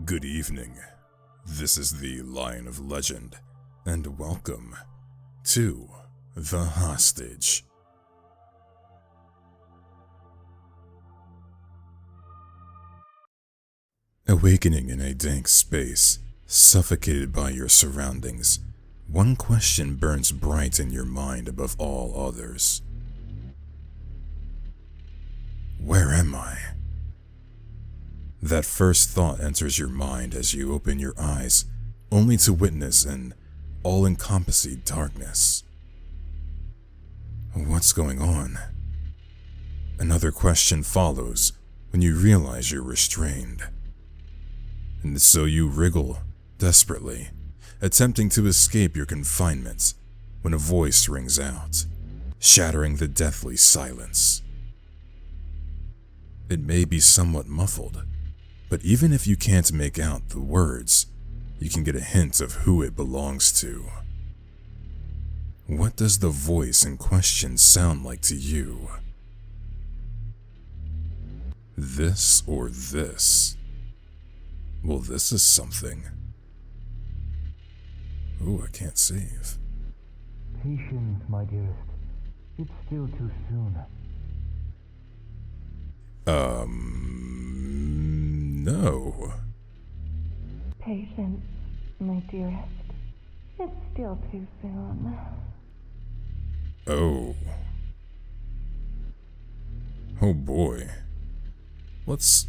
Good evening. This is the Lion of Legend, and welcome to The Hostage. Awakening in a dank space, suffocated by your surroundings, one question burns bright in your mind above all others. Where am I? That first thought enters your mind as you open your eyes, only to witness an all-encompassing darkness. What's going on? Another question follows when you realize you're restrained. And so you wriggle desperately, attempting to escape your confinement, when a voice rings out, shattering the deathly silence. It may be somewhat muffled, but even if you can't make out the words, you can get a hint of who it belongs to. What does the voice in question sound like to you? This or this? Well, this is something. Ooh, I can't save. Patience, my dearest. It's still too soon. No. Patience, my dearest. It's still too soon. Oh. Oh boy. Let's...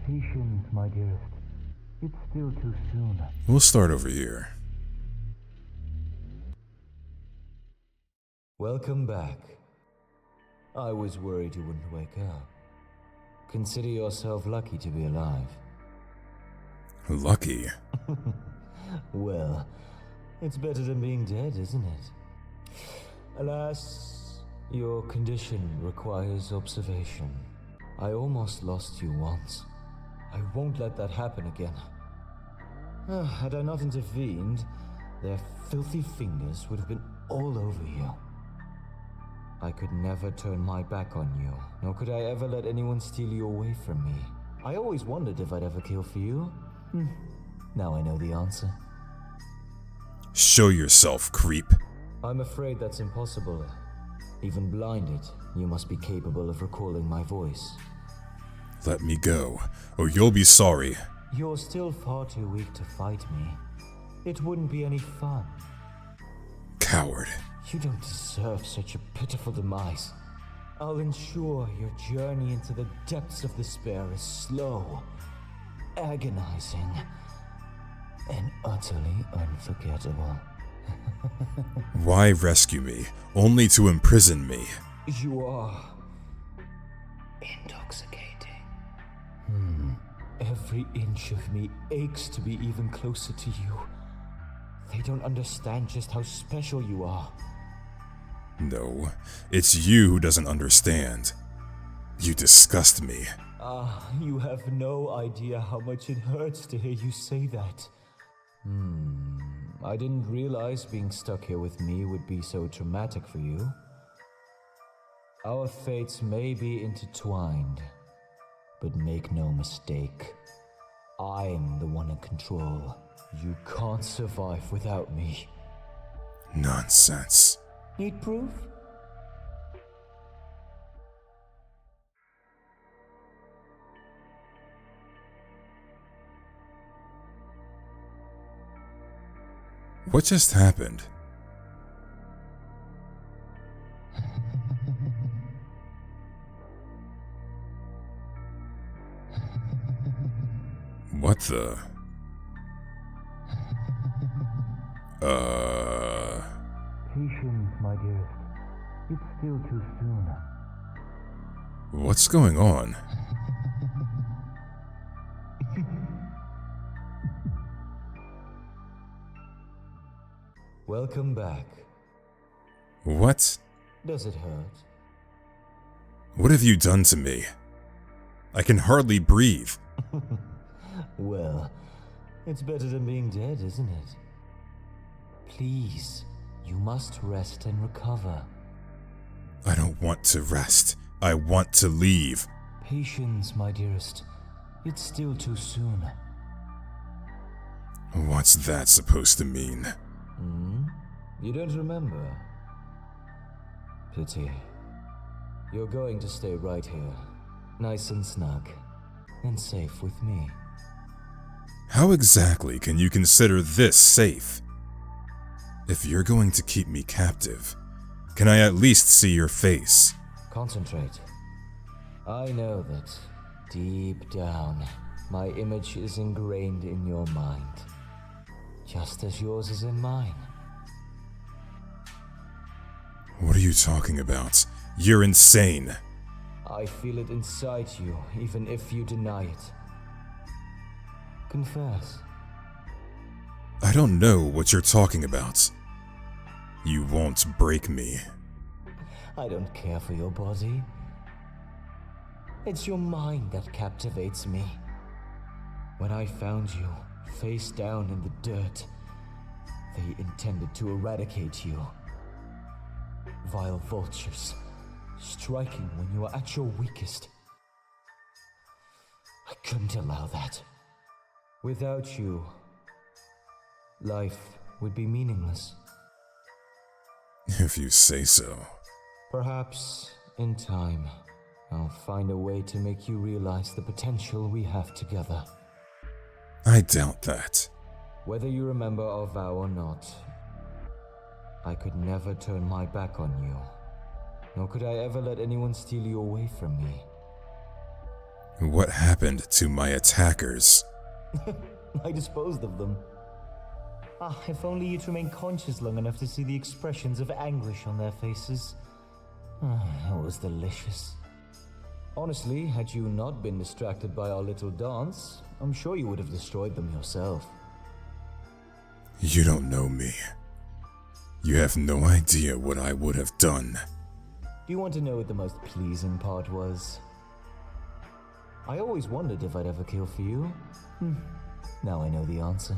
Patience, my dearest. It's still too soon. We'll start over here. Welcome back. I was worried you wouldn't wake up. Consider yourself lucky to be alive. Lucky? Well, it's better than being dead, isn't it? Alas, your condition requires observation. I almost lost you once. I won't let that happen again. Had I not intervened, their filthy fingers would have been all over you. I could never turn my back on you, nor could I ever let anyone steal you away from me. I always wondered if I'd ever kill for you. Now I know the answer. Show yourself, creep. I'm afraid that's impossible. Even blinded, you must be capable of recalling my voice. Let me go, or you'll be sorry. You're still far too weak to fight me. It wouldn't be any fun. Coward. You don't deserve such a pitiful demise. I'll ensure your journey into the depths of despair is slow, agonizing, and utterly unforgettable. Why rescue me, only to imprison me? You are intoxicating. Every inch of me aches to be even closer to you. They don't understand just how special you are. No, it's you who doesn't understand. You disgust me. You have no idea how much it hurts to hear you say that. I didn't realize being stuck here with me would be so traumatic for you. Our fates may be intertwined, but make no mistake, I'm the one in control. You can't survive without me. Nonsense. Need proof? What just happened? What the? Patience, my dearest. It's still too soon. What's going on? Welcome back. What? Does it hurt? What have you done to me? I can hardly breathe. Well, it's better than being dead, isn't it? Please, you must rest and recover. I don't want to rest. I want to leave. Patience, my dearest. It's still too soon. What's that supposed to mean? You don't remember? Pity. You're going to stay right here, nice and snug, and safe with me. How exactly can you consider this safe? If you're going to keep me captive, can I at least see your face? Concentrate. I know that, deep down, my image is ingrained in your mind, just as yours is in mine. What are you talking about? You're insane. I feel it inside you, even if you deny it. Confess. I don't know what you're talking about. You won't break me. I don't care for your body. It's your mind that captivates me. When I found you, face down in the dirt, they intended to eradicate you. Vile vultures, striking when you are at your weakest. I couldn't allow that. Without you, life would be meaningless. If you say so. Perhaps, in time, I'll find a way to make you realize the potential we have together. I doubt that. Whether you remember our vow or not, I could never turn my back on you, nor could I ever let anyone steal you away from me. What happened to my attackers? I disposed of them. If only you'd remain conscious long enough to see the expressions of anguish on their faces. That was delicious. Honestly, had you not been distracted by our little dance, I'm sure you would have destroyed them yourself. You don't know me. You have no idea what I would have done. Do you want to know what the most pleasing part was? I always wondered if I'd ever kill for you. Now I know the answer.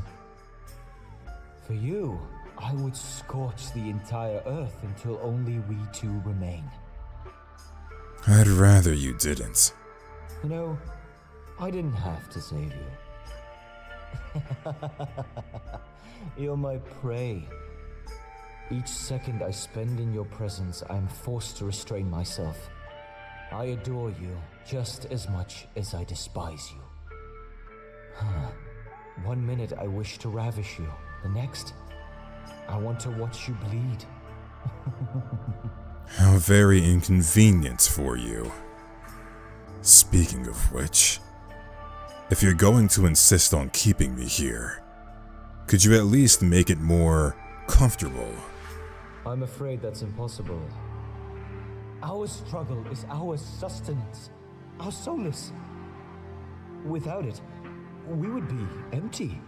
For you, I would scorch the entire earth until only we two remain. I'd rather you didn't. You know, I didn't have to save you. You're my prey. Each second I spend in your presence, I am forced to restrain myself. I adore you just as much as I despise you. 1 minute I wish to ravish you. The next, I want to watch you bleed. How very inconvenient for you. Speaking of which, if you're going to insist on keeping me here, could you at least make it more comfortable? I'm afraid that's impossible. Our struggle is our sustenance, our solace. Without it, we would be empty,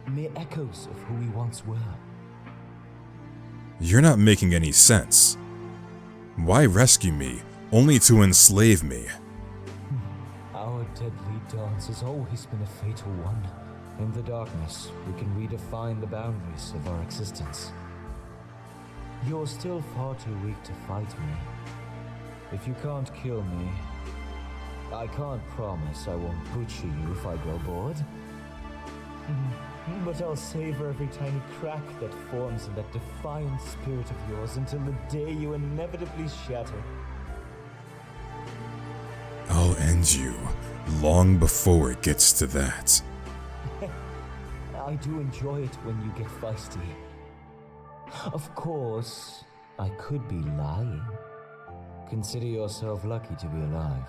mere echoes of who we once were. You're not making any sense. Why rescue me, only to enslave me? Our deadly dance has always been a fatal one. In the darkness, we can redefine the boundaries of our existence. You're still far too weak to fight me. If you can't kill me, I can't promise I won't butcher you if I grow bored. But I'll savor every tiny crack that forms in that defiant spirit of yours until the day you inevitably shatter. I'll end you long before it gets to that. I do enjoy it when you get feisty. Of course, I could be lying. Consider yourself lucky to be alive.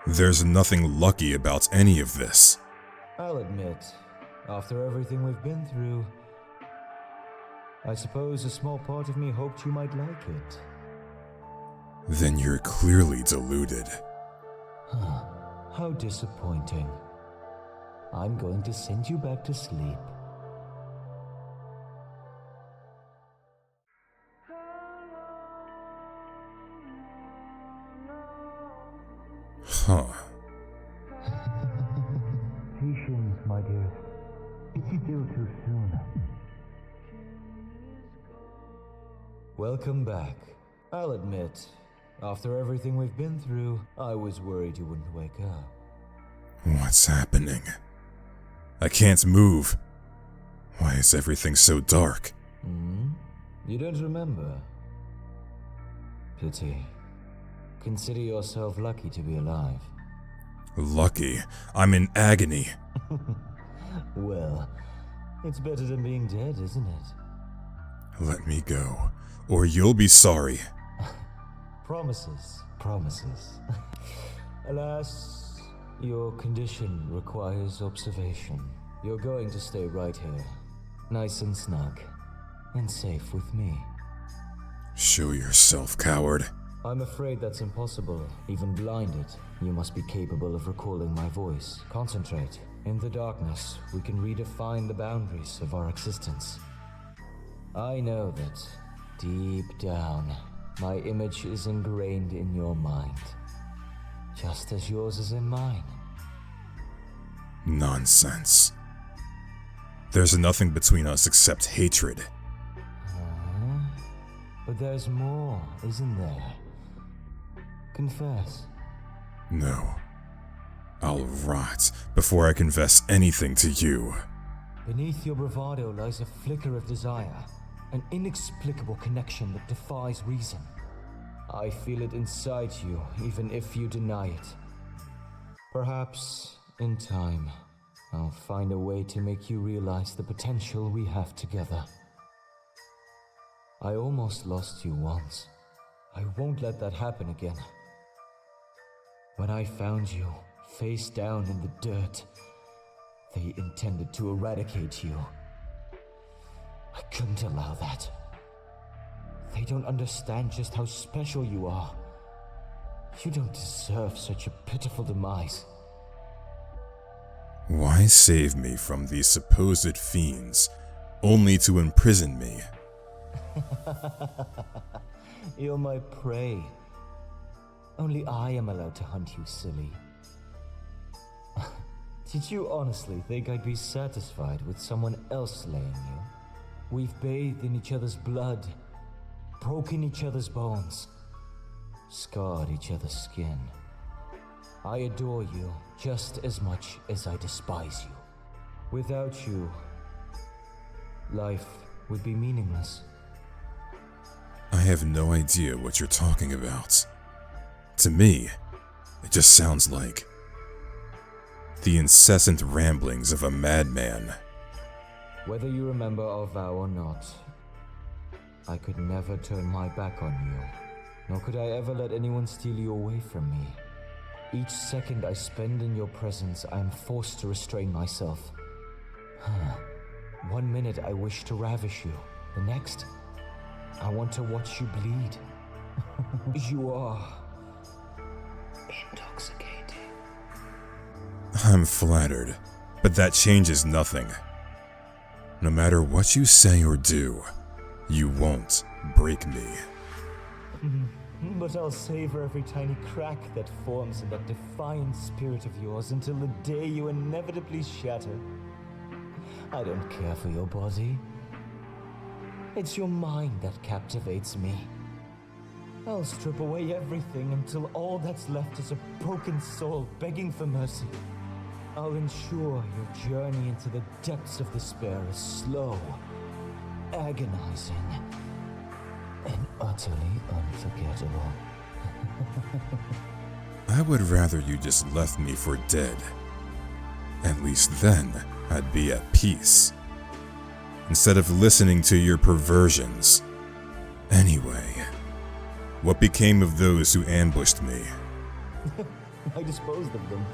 There's nothing lucky about any of this. I'll admit, after everything we've been through, I suppose a small part of me hoped you might like it. Then you're clearly deluded. How disappointing. I'm going to send you back to sleep. Huh. Patience, my dearest. It's still too soon. Welcome back. I'll admit, after everything we've been through, I was worried you wouldn't wake up. What's happening? I can't move. Why is everything so dark? You don't remember? Pity. Consider yourself lucky to be alive. Lucky? I'm in agony. Well, it's better than being dead, isn't it? Let me go, or you'll be sorry. Promises. Alas, your condition requires observation. You're going to stay right here, nice and snug, and safe with me. Show yourself, coward. I'm afraid that's impossible. Even blinded, you must be capable of recalling my voice. Concentrate. In the darkness, we can redefine the boundaries of our existence. I know that, deep down, my image is ingrained in your mind, just as yours is in mine. Nonsense. There's nothing between us except hatred. But there's more, isn't there? Confess. No. I'll rot before I confess anything to you. Beneath your bravado lies a flicker of desire, an inexplicable connection that defies reason. I feel it inside you, even if you deny it. Perhaps, in time, I'll find a way to make you realize the potential we have together. I almost lost you once. I won't let that happen again. When I found you, face down in the dirt, they intended to eradicate you. I couldn't allow that. They don't understand just how special you are. You don't deserve such a pitiful demise. Why save me from these supposed fiends, only to imprison me? You're my prey. Only I am allowed to hunt you, silly. Did you honestly think I'd be satisfied with someone else slaying you? We've bathed in each other's blood, broken each other's bones, scarred each other's skin. I adore you just as much as I despise you. Without you, life would be meaningless. I have no idea what you're talking about. To me, it just sounds like the incessant ramblings of a madman. Whether you remember our vow or not, I could never turn my back on you, nor could I ever let anyone steal you away from me. Each second I spend in your presence, I am forced to restrain myself. 1 minute I wish to ravish you, the next, I want to watch you bleed. You are intoxicating. I'm flattered, but that changes nothing. No matter what you say or do, you won't break me. But I'll savor every tiny crack that forms in that defiant spirit of yours until the day you inevitably shatter. I don't care for your body. It's your mind that captivates me. I'll strip away everything until all that's left is a broken soul begging for mercy. I'll ensure your journey into the depths of despair is slow, agonizing, and utterly unforgettable. I would rather you just left me for dead. At least then, I'd be at peace. Instead of listening to your perversions. Anyway, what became of those who ambushed me? I disposed of them.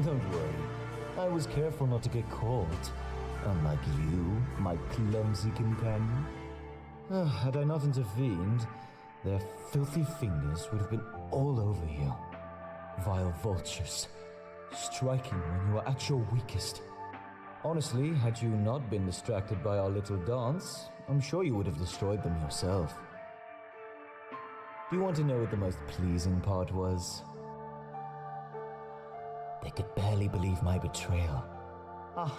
Don't worry, I was careful not to get caught. Unlike you, my clumsy companion. Had I not intervened, their filthy fingers would have been all over you. Vile vultures, striking when you were at your weakest. Honestly, had you not been distracted by our little dance, I'm sure you would have destroyed them yourself. Do you want to know what the most pleasing part was? They could barely believe my betrayal.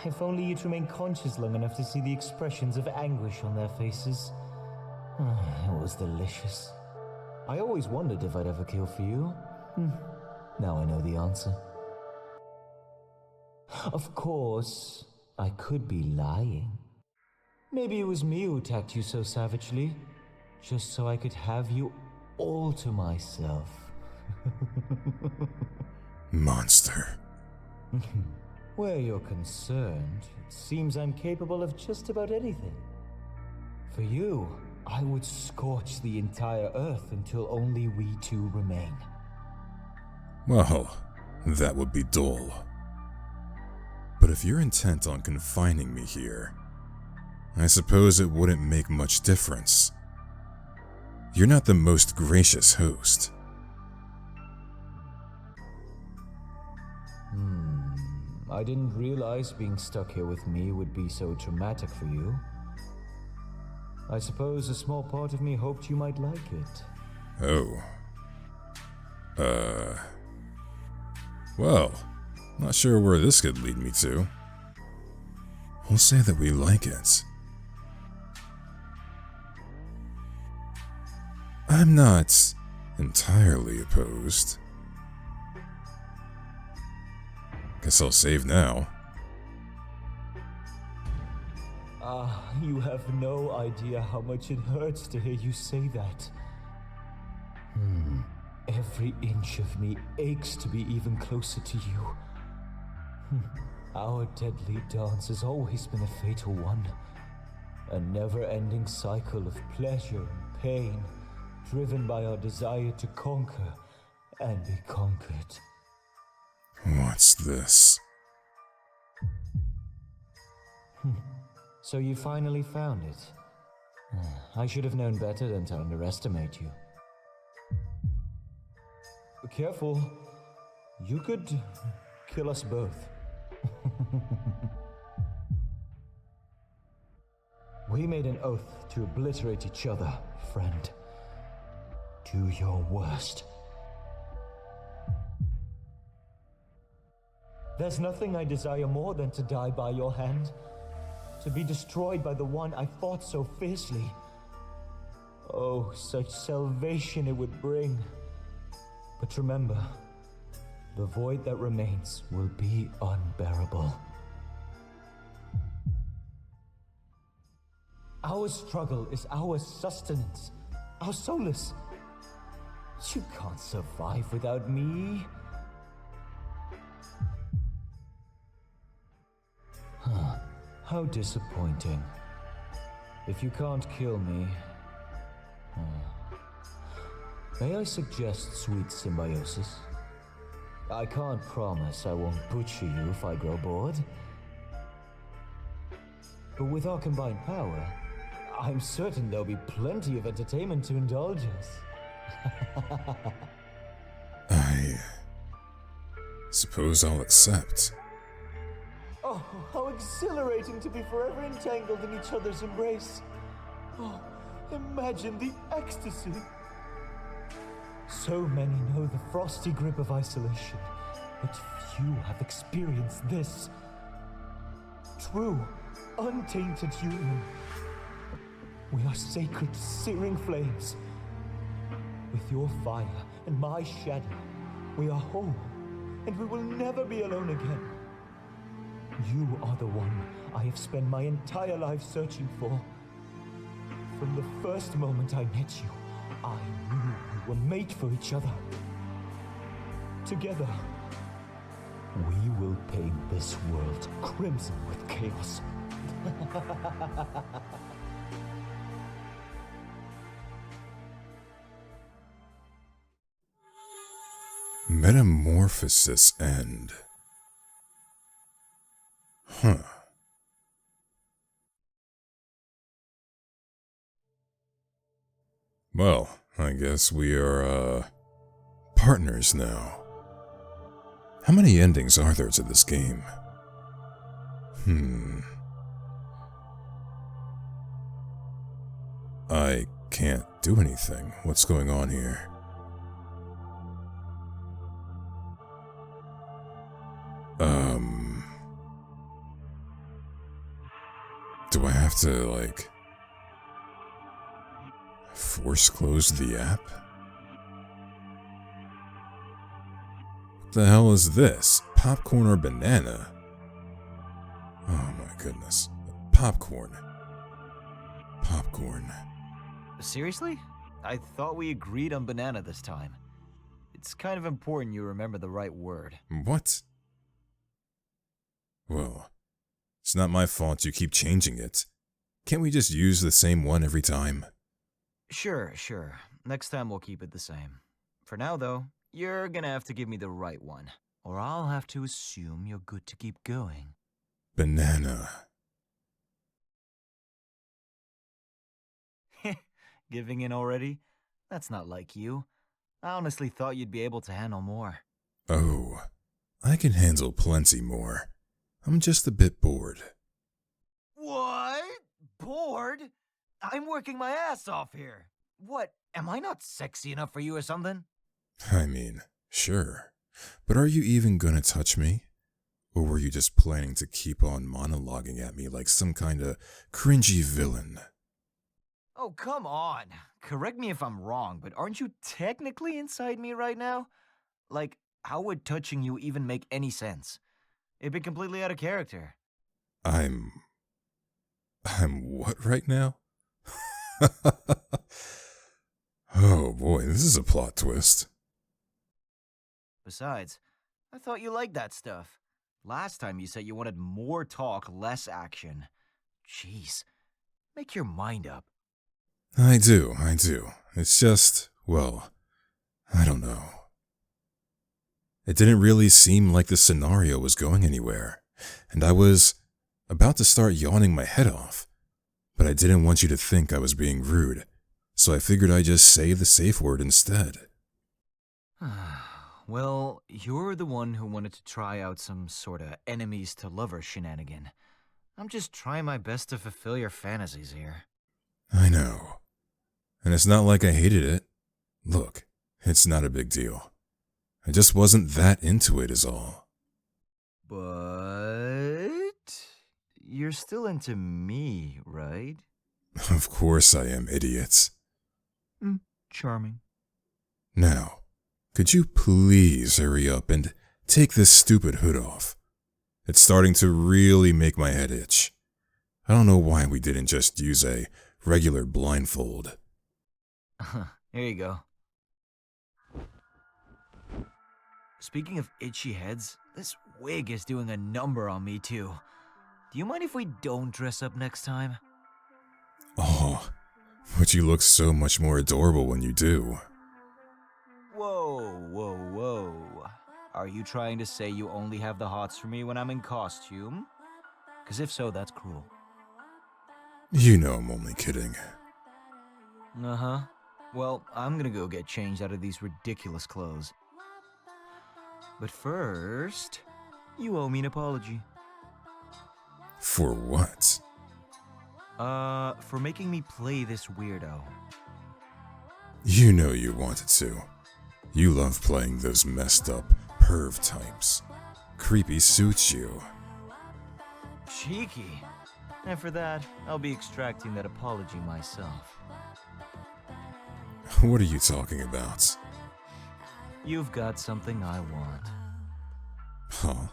If only you'd remain conscious long enough to see the expressions of anguish on their faces. It was delicious. I always wondered if I'd ever kill for you. Now I know the answer. Of course, I could be lying. Maybe it was me who attacked you so savagely, just so I could have you all to myself. Monster. Where you're concerned, it seems I'm capable of just about anything. For you, I would scorch the entire Earth until only we two remain. Well, that would be dull. But if you're intent on confining me here, I suppose it wouldn't make much difference. You're not the most gracious host. I didn't realize being stuck here with me would be so traumatic for you. I suppose a small part of me hoped you might like it. Oh. Well, not sure where this could lead me to. We'll say that we like it. I'm not entirely opposed. Guess I'll save now. You have no idea how much it hurts to hear you say that. Every inch of me aches to be even closer to you. Our deadly dance has always been a fatal one. A never-ending cycle of pleasure and pain, driven by our desire to conquer and be conquered. What's this? So you finally found it. I should have known better than to underestimate you. Careful. You could kill us both. We made an oath to obliterate each other, friend. Do your worst. There's nothing I desire more than to die by your hand. To be destroyed by the one I fought so fiercely. Oh, such salvation it would bring. But remember, the void that remains will be unbearable. Our struggle is our sustenance, our solace. You can't survive without me. How disappointing. If you can't kill me... May I suggest sweet symbiosis? I can't promise I won't butcher you if I grow bored. But with our combined power, I'm certain there'll be plenty of entertainment to indulge us. I suppose I'll accept. Oh, how exhilarating to be forever entangled in each other's embrace. Oh, imagine the ecstasy. So many know the frosty grip of isolation, but few have experienced this. True, untainted union. We are sacred, searing flames. With your fire and my shadow, we are whole, and we will never be alone again. You are the one I have spent my entire life searching for. From the first moment I met you, I knew we were made for each other. Together, we will paint this world crimson with chaos. Metamorphosis End. Huh. Well, I guess we are, partners now. How many endings are there to this game? I can't do anything. What's going on here? Do I have to, like, force close the app? What the hell is this? Popcorn or banana? Oh my goodness. Popcorn. Popcorn. Seriously? I thought we agreed on banana this time. It's kind of important you remember the right word. What? Well, it's not my fault you keep changing it. Can't we just use the same one every time? Sure. Next time we'll keep it the same. For now, though, you're gonna have to give me the right one, or I'll have to assume you're good to keep going. Banana. Giving in already? That's not like you. I honestly thought you'd be able to handle more. Oh, I can handle plenty more. I'm just a bit bored. What? Bored? I'm working my ass off here. What, am I not sexy enough for you or something? I mean, sure. But are you even gonna touch me? Or were you just planning to keep on monologuing at me like some kinda cringy villain? Oh, come on. Correct me if I'm wrong, but aren't you technically inside me right now? Like, how would touching you even make any sense? It'd be completely out of character. I'm what right now? Oh boy, this is a plot twist. Besides, I thought you liked that stuff. Last time you said you wanted more talk, less action. Jeez, make your mind up. I do. It's just, well, I don't know. It didn't really seem like the scenario was going anywhere, and I was about to start yawning my head off, but I didn't want you to think I was being rude, so I figured I'd just say the safe word instead. Well, you're the one who wanted to try out some sorta enemies to lovers shenanigan. I'm just trying my best to fulfill your fantasies here. I know. And it's not like I hated it. Look, it's not a big deal. I just wasn't that into it is all. But you're still into me, right? Of course I am, idiots. Charming. Now, could you please hurry up and take this stupid hood off? It's starting to really make my head itch. I don't know why we didn't just use a regular blindfold. Here you go. Speaking of itchy heads, this wig is doing a number on me too. Do you mind if we don't dress up next time? Oh, but you look so much more adorable when you do. Whoa. Are you trying to say you only have the hots for me when I'm in costume? Because if so, that's cruel. You know I'm only kidding. Uh-huh. Well, I'm gonna go get changed out of these ridiculous clothes. But first, you owe me an apology. For what? For making me play this weirdo. You know you wanted to. You love playing those messed up perv types. Creepy suits you. Cheeky. And for that, I'll be extracting that apology myself. What are you talking about? You've got something I want. Huh?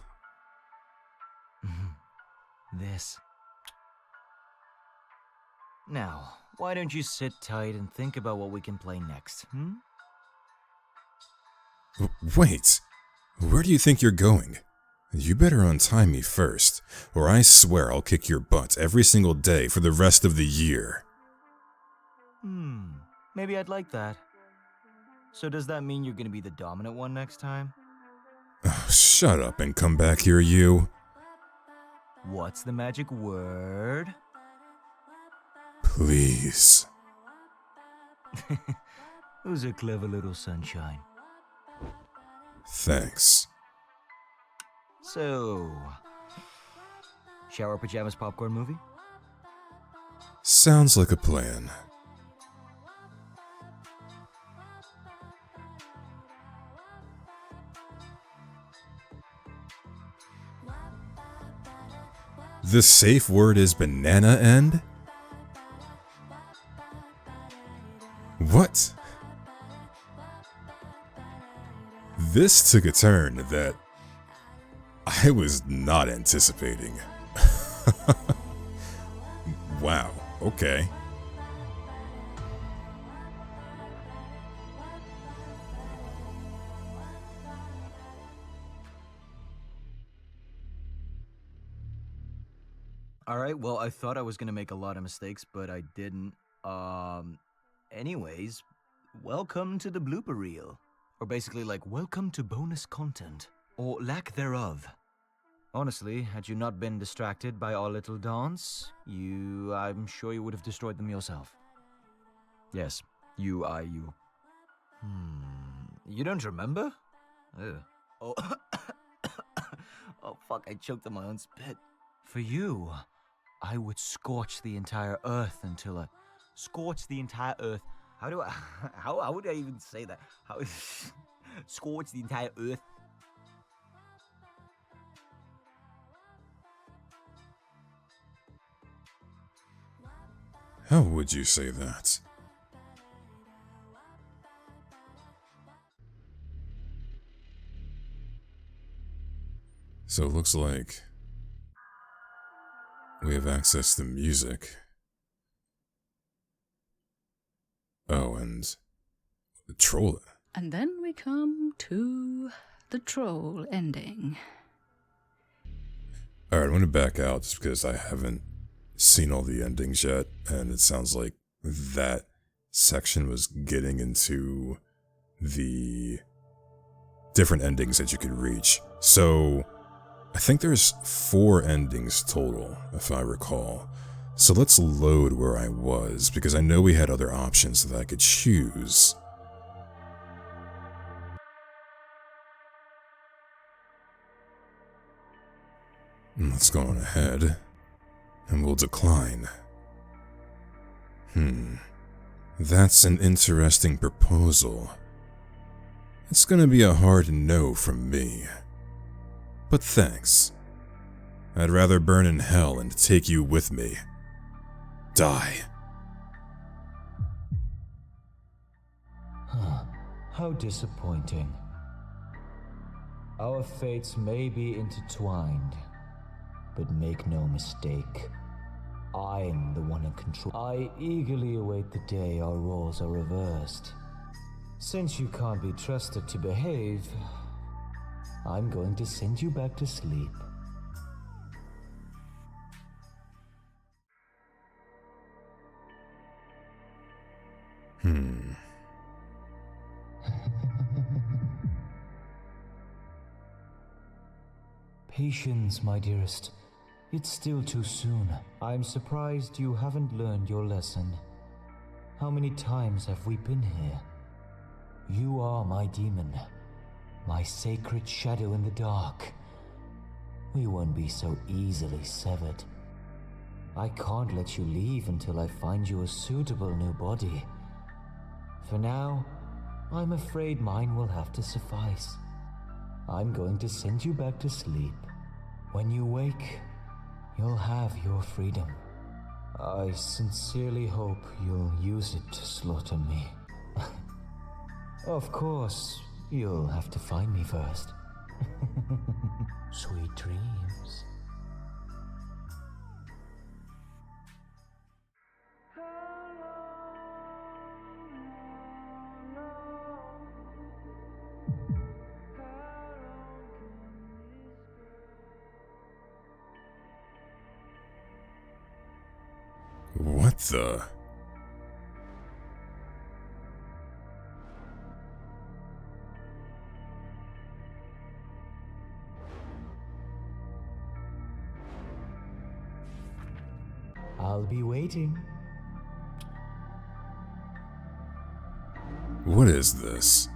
This. Now, why don't you sit tight and think about what we can play next, Wait, where do you think you're going? You better untie me first, or I swear I'll kick your butt every single day for the rest of the year. Maybe I'd like that. So does that mean you're gonna be the dominant one next time? Oh, shut up and come back here, you. What's the magic word? Please. Who's a clever little sunshine? Thanks. So, shower pajamas popcorn movie? Sounds like a plan. The safe word is banana end? What? This took a turn that I was not anticipating. Wow, okay. All right, well, I thought I was gonna make a lot of mistakes, but I didn't. Anyways, welcome to the blooper reel. Or basically, like, welcome to bonus content. Or lack thereof. Honestly, had you not been distracted by our little dance, I'm sure you would have destroyed them yourself. Yes, you. You don't remember? Ugh. Oh, oh fuck, I choked on my own spit. For you, I would scorch the entire earth until I... Scorch the entire earth. How do I... How would I even say that? How... Scorch the entire earth. How would you say that? So it looks like we have access to music. Oh, and the troll. And then we come to the troll ending. Alright, I'm gonna back out just because I haven't seen all the endings yet, and it sounds like that section was getting into the different endings that you could reach. So I think there's 4 endings total, if I recall. So let's load where I was, because I know we had other options that I could choose. Let's go on ahead, and we'll decline. That's an interesting proposal. It's gonna be a hard no from me. But thanks. I'd rather burn in hell and take you with me. Die. How disappointing. Our fates may be intertwined, but make no mistake, I'm the one in control. I eagerly await the day our roles are reversed. Since you can't be trusted to behave, I'm going to send you back to sleep. Patience, my dearest. It's still too soon. I'm surprised you haven't learned your lesson. How many times have we been here? You are my demon, my sacred shadow in the dark. We won't be so easily severed. I can't let you leave until I find you a suitable new body. For now, I'm afraid mine will have to suffice. I'm going to send you back to sleep. When you wake, you'll have your freedom. I sincerely hope you'll use it to slaughter me. Of course, you'll have to find me first. Sweet dreams. What the? I'll be waiting. What is this?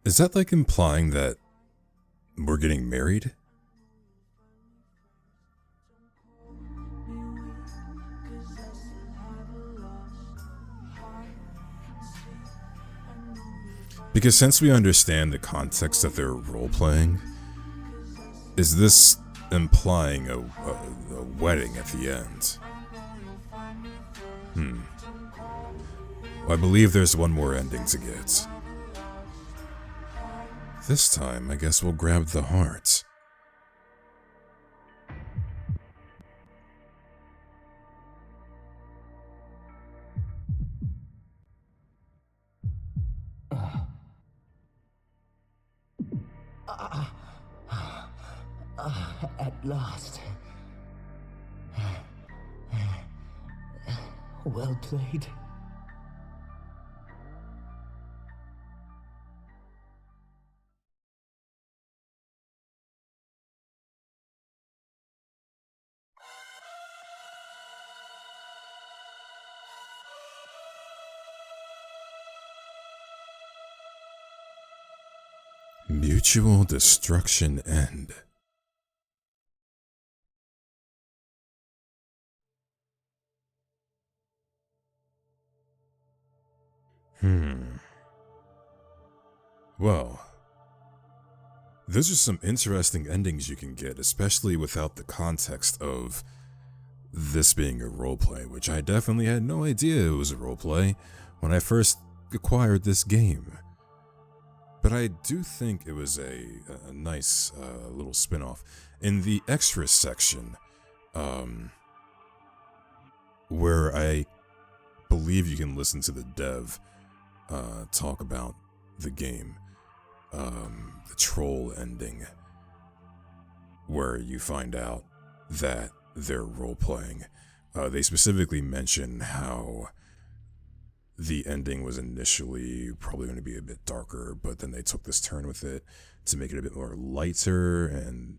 Is that like implying that we're getting married? Because since we understand the context that they're role-playing, is this implying a wedding at the end? I believe there's one more ending to get. This time, I guess we'll grab the heart. At last. Well played. Mutual Destruction End. Well, those are some interesting endings you can get, especially without the context of this being a roleplay, which I definitely had no idea it was a roleplay when I first acquired this game. But I do think it was a nice little spin-off. In the extras section, where I believe you can listen to the dev talk about the game, the troll ending, where you find out that they're role-playing. They specifically mention how the ending was initially probably going to be a bit darker, but then they took this turn with it to make it a bit more lighter, and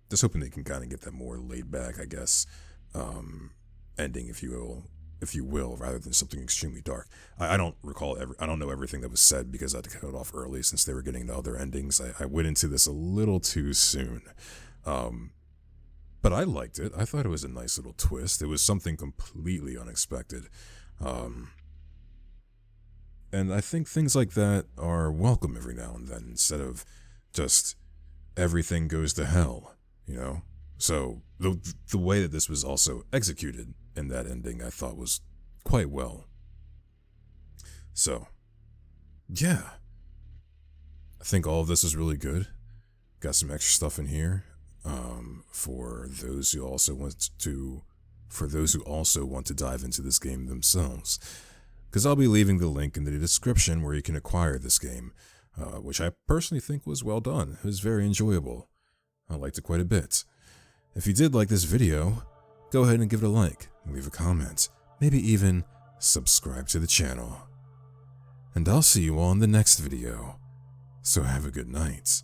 just hoping they can kind of get that more laid-back, I guess, ending, if you will, rather than something extremely dark. I don't recall I don't know everything that was said because I had to cut it off early since they were getting to other endings. I went into this a little too soon. But I liked it. I thought it was a nice little twist. It was something completely unexpected. And I think things like that are welcome every now and then, instead of just everything goes to hell, you know? So the way that this was also executed in that ending, I thought was quite well. So, yeah. I think all of this is really good. Got some extra stuff in here for those who also want to dive into this game themselves. Because I'll be leaving the link in the description where you can acquire this game, which I personally think was well done. It was very enjoyable. I liked it quite a bit. If you did like this video, go ahead and give it a like, leave a comment, maybe even subscribe to the channel. And I'll see you all in the next video. So have a good night.